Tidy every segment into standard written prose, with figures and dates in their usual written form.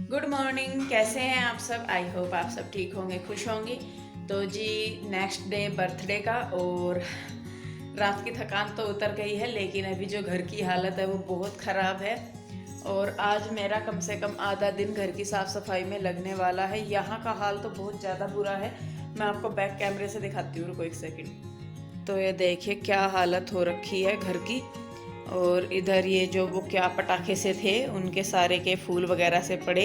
Good morning. कैसे हैं आप सब? आई होप आप सब ठीक होंगे, खुश होंगे। तो जी, नेक्स्ट डे बर्थडे का, और रात की थकान तो उतर गई है, लेकिन अभी जो घर की हालत है वो बहुत ख़राब है। और आज मेरा कम से कम आधा दिन घर की साफ़ सफाई में लगने वाला है। यहाँ का हाल तो बहुत ज़्यादा बुरा है। मैं आपको बैक कैमरे से दिखाती हूँ, रुको एक सेकंड। तो ये देखिए क्या हालत हो रखी है घर की। और इधर ये जो वो क्या पटाखे से थे उनके सारे के फूल वगैरह से पड़े।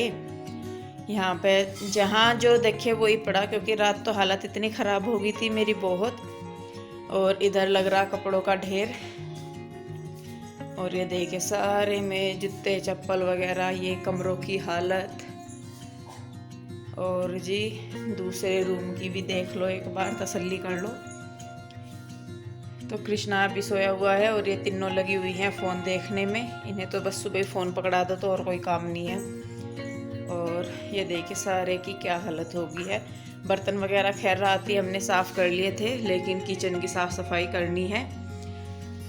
यहाँ पे जहाँ जो देखे वही पड़ा, क्योंकि रात तो हालत इतनी ख़राब हो गई थी मेरी बहुत। और इधर लग रहा कपड़ों का ढेर। और ये देखे सारे में जूते चप्पल वगैरह, ये कमरों की हालत। और जी दूसरे रूम की भी देख लो, एक बार तसल्ली कर लो। तो कृष्णा अभी सोया हुआ है और ये तीनों लगी हुई हैं फ़ोन देखने में। इन्हें तो बस सुबह फ़ोन पकड़ा दो तो और कोई काम नहीं है। और ये देखिए सारे की क्या हालत हो गई है। बर्तन वगैरह खैर रात ही हमने साफ़ कर लिए थे, लेकिन किचन की साफ़ सफाई करनी है।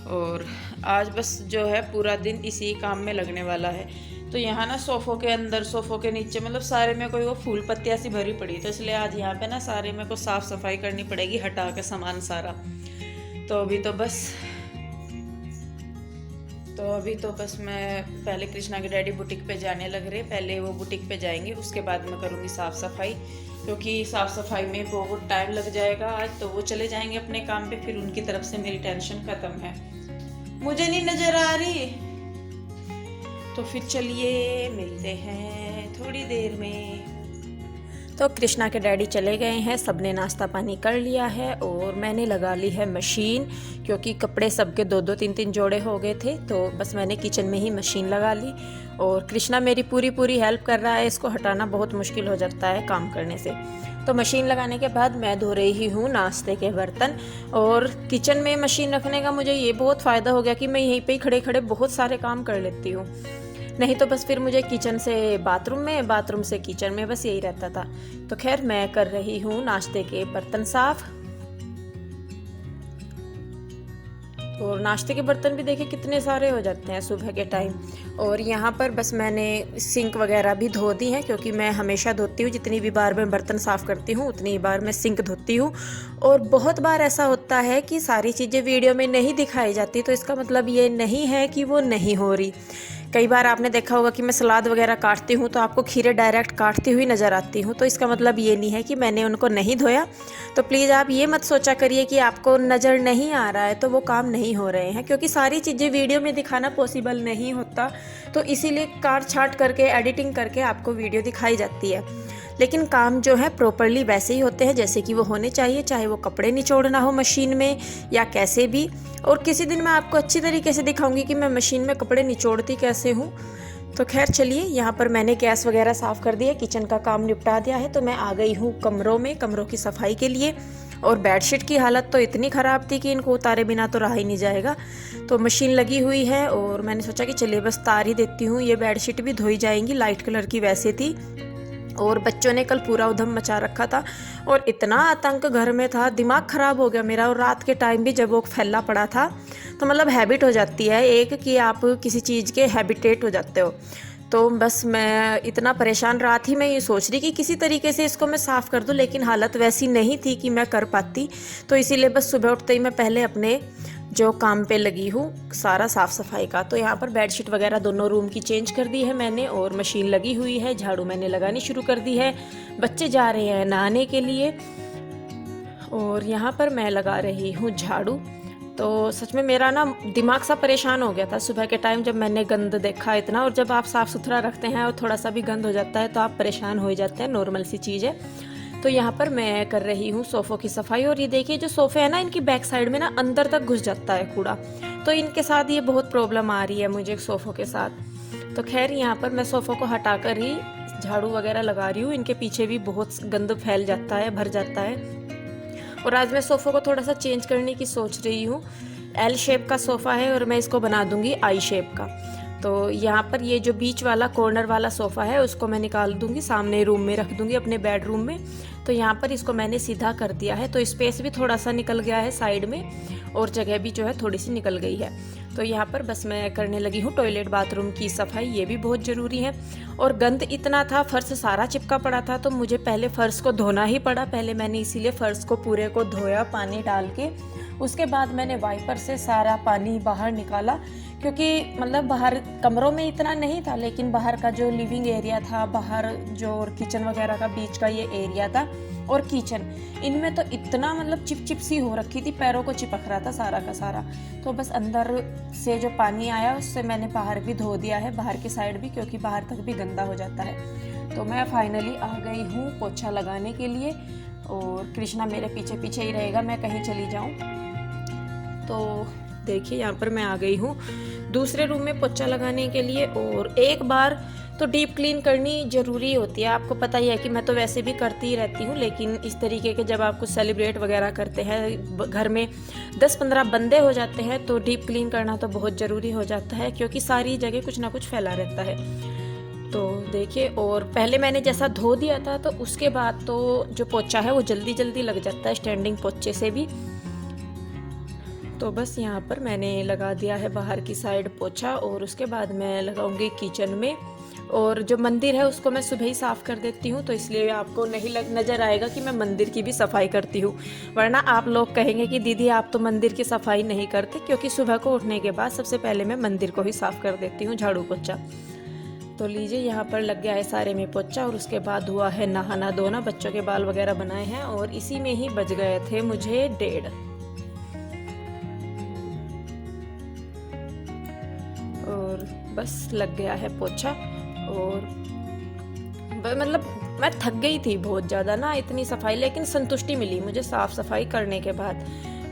और आज बस जो है पूरा दिन इसी काम में लगने वाला है। तो यहाँ ना सोफ़ों के अंदर, सोफ़ों के नीचे, मतलब सारे में कोई वो फूल पत्तियाँ सी भरी पड़ी, तो इसलिए आज यहाँ पे ना सारे में को साफ़ सफाई करनी पड़ेगी, हटा के सामान सारा। तो अभी तो बस मैं पहले कृष्णा के डैडी बुटीक पे जाने लग रहे। पहले वो बुटीक पे जाएंगे, उसके बाद मैं करूँगी साफ़ सफाई, क्योंकि साफ़ सफाई में बहुत टाइम लग जाएगा आज। तो वो चले जाएंगे अपने काम पे, फिर उनकी तरफ से मेरी टेंशन ख़त्म है। मुझे नहीं नज़र आ रही। तो फिर चलिए मिलते हैं थोड़ी देर में। तो कृष्णा के डैडी चले गए हैं, सबने नाश्ता पानी कर लिया है और मैंने लगा ली है मशीन, क्योंकि कपड़े सबके दो दो तीन तीन जोड़े हो गए थे। तो बस मैंने किचन में ही मशीन लगा ली। और कृष्णा मेरी पूरी हेल्प कर रहा है, इसको हटाना बहुत मुश्किल हो जाता है काम करने से। तो मशीन लगाने के बाद मैं धो रही हूँ नाश्ते के बर्तन। और किचन में मशीन रखने का मुझे ये बहुत फ़ायदा हो गया कि मैं यहीं पे ही खड़े खड़े बहुत सारे काम कर लेती हूँ। नहीं तो बस फिर मुझे किचन से बाथरूम में, बाथरूम से किचन में, बस यही रहता था। तो खैर मैं कर रही हूँ नाश्ते के बर्तन साफ। और नाश्ते के बर्तन भी देखिए कितने सारे हो जाते हैं सुबह के टाइम। और यहाँ पर बस मैंने सिंक वगैरह भी धो दी हैं, क्योंकि मैं हमेशा धोती हूँ, जितनी भी बार मैं बर्तन साफ़ करती हूँ उतनी ही बार मैं सिंक धोती हूँ। और बहुत बार ऐसा होता है कि सारी चीज़ें वीडियो में नहीं दिखाई जाती, तो इसका मतलब ये नहीं है कि वो नहीं हो रही। कई बार आपने देखा होगा कि मैं सलाद वगैरह काटती हूँ तो आपको खीरे डायरेक्ट काटती हुई नज़र आती हूँ, तो इसका मतलब ये नहीं है कि मैंने उनको नहीं धोया। तो प्लीज़ आप ये मत सोचा करिए कि आपको नज़र नहीं आ रहा है तो वो काम नहीं हो रहे हैं, क्योंकि सारी चीज़ें वीडियो में दिखाना पॉसिबल नहीं होता। तो इसीलिए काट छाट करके, एडिटिंग करके आपको वीडियो दिखाई जाती है। लेकिन काम जो है प्रॉपरली वैसे ही होते हैं जैसे कि वो होने चाहिए, चाहे वो कपड़े निचोड़ना हो मशीन में या कैसे भी। और किसी दिन मैं आपको अच्छी तरीके से दिखाऊंगी कि मैं मशीन में कपड़े निचोड़ती कैसे हूँ। तो खैर चलिए, यहाँ पर मैंने गैस वगैरह साफ़ कर दिया, किचन का काम निपटा दिया है। तो मैं आ गई हूँ कमरों में, कमरों की सफाई के लिए। और बेडशीट की हालत तो इतनी ख़राब थी कि इनको उतारे बिना तो रहा ही नहीं जाएगा। तो मशीन लगी हुई है और मैंने सोचा कि चलिए बस तार ही देती हूँ, ये बेडशीट भी धोई जाएंगी। लाइट कलर की वैसे थी, और बच्चों ने कल पूरा उधम मचा रखा था और इतना आतंक घर में था, दिमाग ख़राब हो गया मेरा। और रात के टाइम भी जब वो फैला पड़ा था, तो मतलब हैबिट हो जाती है एक कि आप किसी चीज़ के हैबिटेट हो जाते हो। तो बस मैं इतना परेशान, रात ही मैं ये सोच रही कि किसी तरीके से इसको मैं साफ़ कर दूं, लेकिन हालत वैसी नहीं थी कि मैं कर पाती। तो इसीलिए बस सुबह उठते ही मैं पहले अपने जो काम पे लगी हूँ सारा साफ़ सफाई का। तो यहाँ पर बेडशीट वगैरह दोनों रूम की चेंज कर दी है मैंने, और मशीन लगी हुई है, झाड़ू मैंने लगानी शुरू कर दी है। बच्चे जा रहे हैं नहाने के लिए और यहाँ पर मैं लगा रही हूँ झाड़ू। तो सच में मेरा ना दिमाग सा परेशान हो गया था सुबह के टाइम जब मैंने गंद देखा इतना। और जब आप साफ़ सुथरा रखते हैं और थोड़ा सा भी गंद हो जाता है तो आप परेशान हो ही जाते हैं, नॉर्मल सी चीज़ है। तो यहाँ पर मैं कर रही हूँ सोफ़ों की सफाई। और ये देखिए जो सोफ़े हैं ना, इनकी बैक साइड में ना अंदर तक घुस जाता है कूड़ा। तो इनके साथ ये बहुत प्रॉब्लम आ रही है मुझे सोफ़ों के साथ। तो खैर यहाँ पर मैं सोफ़ों को हटा कर ही झाड़ू वगैरह लगा रही हूँ। इनके पीछे भी बहुत गंद फैल जाता है, भर जाता है। और आज मैं सोफ़ों को थोड़ा सा चेंज करने की सोच रही हूँ। एल शेप का सोफ़ा है और मैं इसको बना दूंगी आई शेप का। तो यहाँ पर ये जो बीच वाला कॉर्नर वाला सोफ़ा है उसको मैं निकाल दूँगी, सामने रूम में रख दूँगी अपने बेडरूम में। तो यहाँ पर इसको मैंने सीधा कर दिया है, तो स्पेस भी थोड़ा सा निकल गया है साइड में और जगह भी जो है थोड़ी सी निकल गई है। तो यहाँ पर बस मैं करने लगी हूँ टॉयलेट बाथरूम की सफाई, ये भी बहुत ज़रूरी है। और गंद इतना था, फर्श सारा चिपका पड़ा था, तो मुझे पहले फ़र्श को धोना ही पड़ा। पहले मैंने इसीलिए फ़र्श को पूरे को धोया पानी डाल के, उसके बाद मैंने वाइपर से सारा पानी बाहर निकाला, क्योंकि मतलब बाहर कमरों में इतना नहीं था, लेकिन बाहर का जो लिविंग एरिया था, बाहर जो किचन वगैरह का बीच का ये एरिया था और किचन, इनमें तो इतना मतलब चिप सी हो रखी थी, पैरों को चिपक रहा था सारा का सारा। तो बस अंदर से जो पानी आया उससे मैंने बाहर भी धो दिया है, बाहर की साइड भी, क्योंकि बाहर तक भी गंदा हो जाता है। तो मैं फाइनली आ गई हूँ पोछा लगाने के लिए, और कृष्णा मेरे पीछे पीछे ही रहेगा, मैं कहीं चली जाऊँ। तो देखिए यहाँ पर मैं आ गई हूँ दूसरे रूम में पोछा लगाने के लिए। और एक बार तो डीप क्लीन करनी ज़रूरी होती है, आपको पता ही है कि मैं तो वैसे भी करती ही रहती हूँ, लेकिन इस तरीके के जब आप कुछ सेलिब्रेट वगैरह करते हैं, घर में 10-15 बंदे हो जाते हैं, तो डीप क्लीन करना तो बहुत ज़रूरी हो जाता है, क्योंकि सारी जगह कुछ ना कुछ फैला रहता है। तो देखिए, और पहले मैंने जैसा धो दिया था, तो उसके बाद तो जो पोछा है वो जल्दी जल्दी लग जाता है स्टैंडिंग पोछे से भी। तो बस यहाँ पर मैंने लगा दिया है बाहर की साइड पोछा, और उसके बाद मैं लगाऊंगी किचन में। और जो मंदिर है उसको मैं सुबह ही साफ़ कर देती हूँ, तो इसलिए आपको नहीं नज़र आएगा कि मैं मंदिर की भी सफाई करती हूँ, वरना आप लोग कहेंगे कि दीदी आप तो मंदिर की सफाई नहीं करते, क्योंकि सुबह को उठने के बाद सबसे पहले मैं मंदिर को ही साफ़ कर देती हूँ, झाड़ू पोछा। तो लीजिए यहाँ पर लग गया है सारे में पोछा, और उसके बाद हुआ है नहाना धोना, बच्चों के बाल वगैरह बनाए हैं, और इसी में ही बज गए थे मुझे 1:30। और बस लग गया है पोछा। और मतलब मैं थक गई थी बहुत ज़्यादा ना इतनी सफाई, लेकिन संतुष्टि मिली मुझे साफ़ सफाई करने के बाद।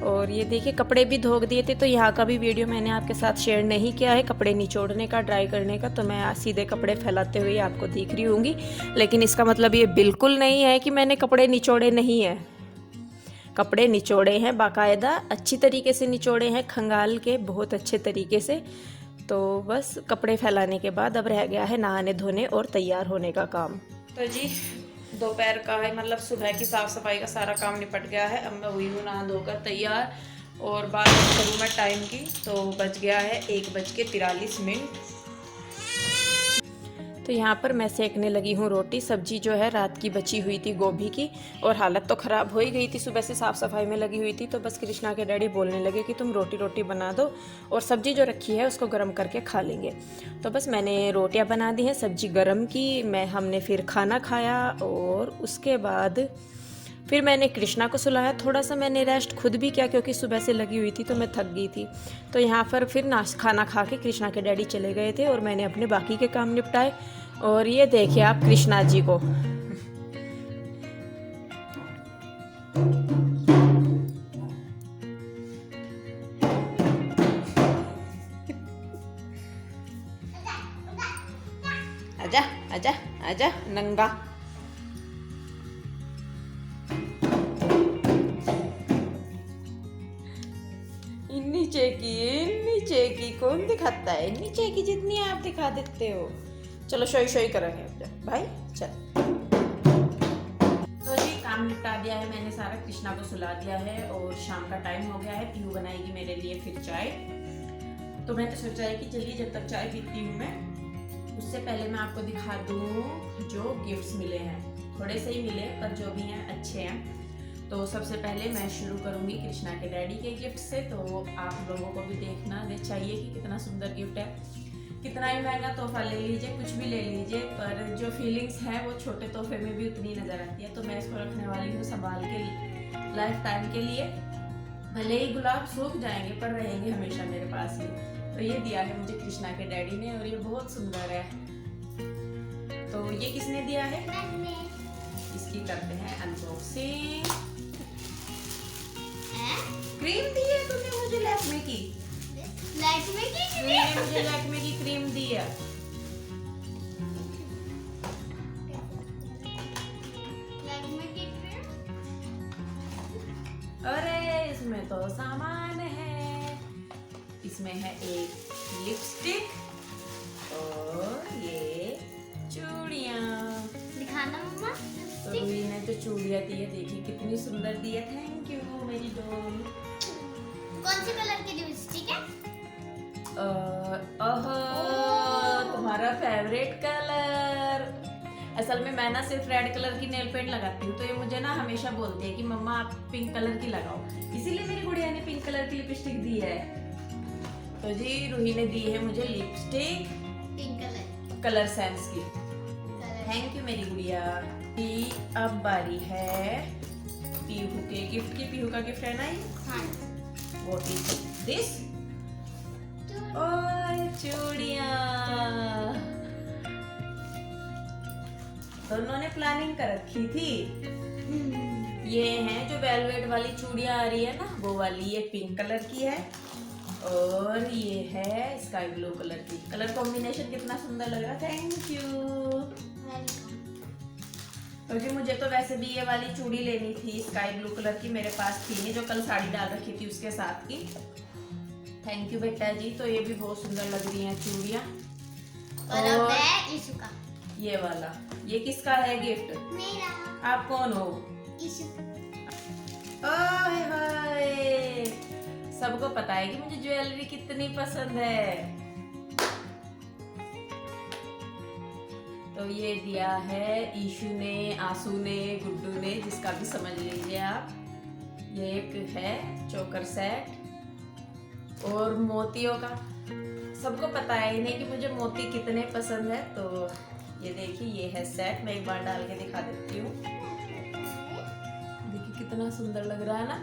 और ये देखिए कपड़े भी धो दिए थे, तो यहाँ का भी वीडियो मैंने आपके साथ शेयर नहीं किया है, कपड़े निचोड़ने का, ड्राई करने का। तो मैं सीधे कपड़े फैलाते हुए आपको दिख रही होंगी, लेकिन इसका मतलब ये बिल्कुल नहीं है कि मैंने कपड़े निचोड़े नहीं है। कपड़े निचोड़े हैं, बाकायदा अच्छी तरीके से निचोड़े हैं, खंगाल के बहुत अच्छे तरीके से। तो बस कपड़े फैलाने के बाद अब रह गया है नहाने धोने और तैयार होने का काम। तो जी दोपहर का है, मतलब सुबह की साफ़ सफाई का सारा काम निपट गया है। अब मैं हुई हूँ नहा धोकर तैयार, और बात करूँ मैं टाइम की, तो बज गया है 1:43। तो यहाँ पर मैं सेकने लगी हूँ रोटी। सब्जी जो है रात की बची हुई थी गोभी की, और हालत तो ख़राब हो ही गई थी, सुबह से साफ़ सफाई में लगी हुई थी। तो बस कृष्णा के डैडी बोलने लगे कि तुम रोटी बना दो, और सब्जी जो रखी है उसको गर्म करके खा लेंगे। तो बस मैंने रोटियाँ बना दी हैं, सब्जी गर्म की, हमने फिर खाना खाया, और उसके बाद फिर मैंने कृष्णा को सुलाया। थोड़ा सा मैंने रेस्ट खुद भी किया, क्योंकि सुबह से लगी हुई थी तो मैं थक गई थी। तो यहाँ पर फिर खाना खा के कृष्णा के डैडी चले गए थे, और मैंने अपने बाकी के काम निपटाए। और ये देखिए आप कृष्णा जी को, आजा आजा आजा नंगा। नीचे की कौन दिखाता है, नीचे की जितनी आप दिखा देते हो। चलो शोई करेंगे भाई, चल। तो जी काम निपटा दिया है मैंने सारा, कृष्णा को सुला दिया है, और शाम का टाइम हो गया है। पीहू बनाएगी मेरे लिए फिर चाय। तो मैंने सोचा है कि चलिए जब तक चाय पीती हूँ मैं, उससे पहले मैं आपको दिखा दूँ जो गिफ्ट्स मिले हैं। थोड़े से ही मिले, पर जो भी हैं अच्छे हैं। तो सबसे पहले मैं शुरू करूँगी कृष्णा के डैडी के गिफ्ट से। तो आप लोगों को भी देखना चाहिए कि कितना सुंदर गिफ्ट है। कितना ही महंगा तोहफा ले लीजिए, कुछ भी ले लीजिए, पर जो फीलिंग्स है वो छोटे तोहफे में भी उतनी नज़र आती है। तो मैं इसको रखने वाली हूँ संभाल के लाइफ टाइम के लिए। भले ही गुलाब सूख जाएंगे, पर रहेंगे हमेशा मेरे पास ही। तो ये दिया है मुझे कृष्णा के डैडी ने, और ये बहुत सुंदर है। तो ये किसने दिया है, इसकी करते हैं अनबॉक्सिंग। क्रीम दी है तूने मुझे लैक्मे की मुझे लैक्मे की क्रीम दी है। अरे इसमें तो सामान है, इसमें है एक लिपस्टिक, रूही ने जो चूड़ियाँ दी है देखिए कितनी सुंदर दी है। थैंक यू मेरी डॉल। कौन से कलर की लिपस्टिक है? तुम्हारा फेवरेट कलर। असल में मैं ना सिर्फ रेड कलर की नेल पेंट लगाती हूँ, तो ये मुझे ना हमेशा बोलती है कि मम्मा आप पिंक कलर की लगाओ, इसीलिए मेरी गुड़िया ने पिंक कलर की लिपस्टिक दी है। तो जी रूही ने दी है मुझे लिपस्टिक पिंक कलर सेंस की। थैंक यू मेरी गुड़िया। अब बारी है पीहू के गिफ्ट की। पीहू का गिफ्ट है ना ये? हाँ। What is this? ओह चूड़ियां। दोनों ने प्लानिंग कर रखी थी। ये हैं जो वेलवेट वाली चूड़ियां आ रही है ना, वो वाली। ये पिंक कलर की है और ये है स्काई ब्लू कलर की। कलर कॉम्बिनेशन कितना सुंदर लग रहा है। Thank you. तो जी मुझे तो वैसे भी ये वाली चूड़ी लेनी थी स्काई ब्लू कलर की, मेरे पास थी नहीं, जो कल साड़ी डाल रखी थी उसके साथ की। थैंक यू बेटा जी। तो ये भी बहुत सुंदर लग रही हैं चूड़ियाँ। और अब है ईशु का। ये वाला, ये किसका है गिफ्ट? मेरा। आप कौन हो? ईशु। ओए हाय, सबको पता है कि मुझे ज्वेलरी कितनी पसंद है। तो ये दिया है ईशु ने, आंसू ने, गुड्डू ने, जिसका भी समझ लीजिए आप। ये एक है चोकर सेट और मोतियों का। सबको पता है इन्हें कि मुझे मोती कितने पसंद है। तो ये देखिए ये है सेट, मैं एक बार डाल के दिखा देती हूँ। देखिए कितना सुंदर लग रहा है ना।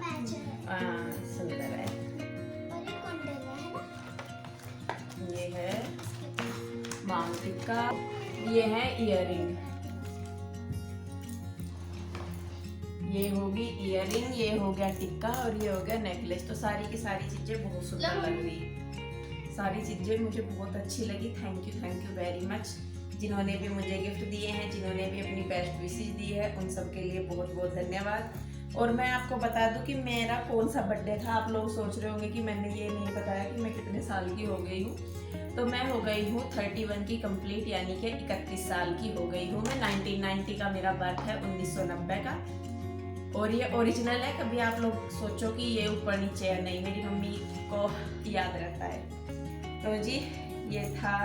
सुंदर है। ये है मांग टिक्का, ये है इयररिंग, ये होगी इयररिंग, ये हो गया टिक्का और ये हो गया नेकलेस। तो सारी की सारी चीजें बहुत सुंदर लग रही। सारी चीजें मुझे बहुत अच्छी लगी। Thank you very much. जिन्होंने भी मुझे गिफ्ट दिए हैं, जिन्होंने भी अपनी बेस्ट विशेस दी है, उन सब के लिए बहुत बहुत धन्यवाद। और मैं आपको बता दूं कि मेरा कौन सा बर्थडे था। आप लोग सोच रहे होंगे कि मैंने ये नहीं बताया कि मैं कितने साल की हो गई हूँ। तो मैं हो गई हूँ 31 की कंप्लीट, यानी कि 31 साल की हो गई हूँ मैं। 1990 का मेरा बर्थ है, 1990 का। और ये ओरिजिनल है। कभी आप लोग सोचो कि ये ऊपर नीचे है, नहीं, मेरी मम्मी को याद रहता है। तो जी ये था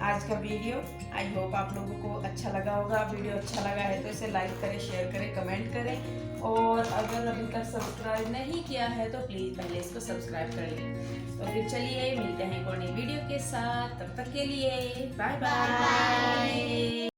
आज का वीडियो। आई होप आप लोगों को अच्छा लगा होगा। वीडियो अच्छा लगा है तो इसे लाइक करें, शेयर करें, कमेंट करें। और अगर अभी तक सब्सक्राइब नहीं किया है तो प्लीज़ पहले इसको सब्सक्राइब कर लें। तो फिर चलिए मिलते हैं एक और नई वीडियो के साथ। तब तक के लिए बाय बाय।